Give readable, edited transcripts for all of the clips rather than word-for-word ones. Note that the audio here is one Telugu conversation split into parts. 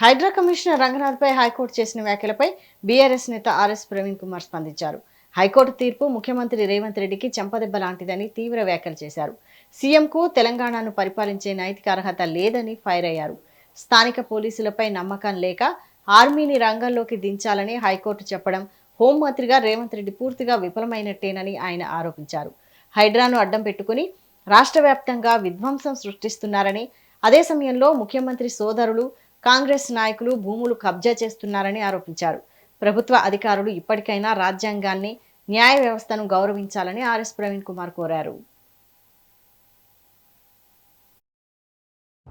హైడ్రా కమిషనర్ రంగనాథ్పై హైకోర్టు చేసిన వ్యాఖ్యలపై బీఆర్ఎస్ నేత ఆర్ఎస్ ప్రవీణ్ కుమార్ స్పందించారు. హైకోర్టు తీర్పు ముఖ్యమంత్రి రేవంత్ రెడ్డికి చెంపదెబ్బ లాంటిదని తీవ్ర వ్యాఖ్యలు చేశారు. సీఎంకు తెలంగాణను పరిపాలించే నైతిక అర్హత లేదని ఫైర్ అయ్యారు. స్థానిక పోలీసులపై నమ్మకం లేక ఆర్మీని రంగంలోకి దించాలని హైకోర్టు చెప్పడం హోంమంత్రిగా రేవంత్ రెడ్డి పూర్తిగా విఫలమైనట్టేనని ఆయన ఆరోపించారు. హైడ్రాను అడ్డం పెట్టుకుని రాష్ట్ర వ్యాప్తంగా విధ్వంసం సృష్టిస్తున్నారని, అదే సమయంలో ముఖ్యమంత్రి సోదరులు కాంగ్రెస్ నాయకులు భూములు కబ్జా చేస్తున్నారని ఆరోపించారు. ప్రభుత్వ అధికారులు ఇప్పటికైనా రాజ్యాంగాన్ని, న్యాయ వ్యవస్థను గౌరవించాలని ఆర్ఎస్ ప్రవీణ్ కుమార్ కోరారు.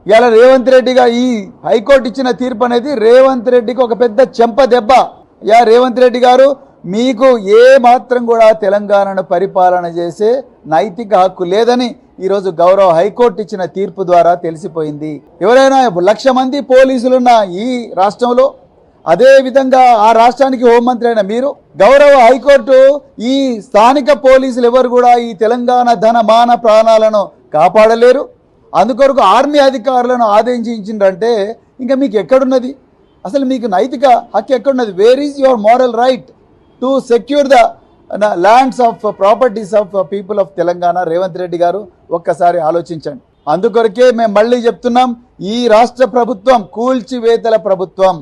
ఇలా రేవంత్ రెడ్డిగా ఈ హైకోర్టు ఇచ్చిన తీర్పు అనేది రేవంత్ రెడ్డికి ఒక పెద్ద చెంప దెబ్బ. రేవంత్ రెడ్డి గారు, మీకు ఏ మాత్రం కూడా తెలంగాణను పరిపాలన చేసే నైతిక హక్కు లేదని ఈరోజు గౌరవ హైకోర్టు ఇచ్చిన తీర్పు ద్వారా తెలిసిపోయింది. ఎవరైనా 1,00,000 మంది పోలీసులున్న ఈ రాష్ట్రంలో, అదే విధంగా ఆ రాష్ట్రానికి హోంమంత్రి అయిన మీరు, గౌరవ హైకోర్టు ఈ స్థానిక పోలీసులు ఎవరు కూడా ఈ తెలంగాణ ధన మాన ప్రాణాలను కాపాడలేరు, అందుకొరకు ఆర్మీ అధికారులను ఆదేశించిందంటే ఇంకా మీకు ఎక్కడున్నది? అసలు మీకు నైతిక హక్కు ఎక్కడున్నది? Where is your moral right to secure the lands of properties of people of Telangana? Revanth Reddy గారు ఒక్కసారి ఆలోచించండి. అందుకొరకే మేము మళ్ళీ చెప్తున్నాం, ఈ రాష్ట్ర ప్రభుత్వం కూల్చివేతల ప్రభుత్వం.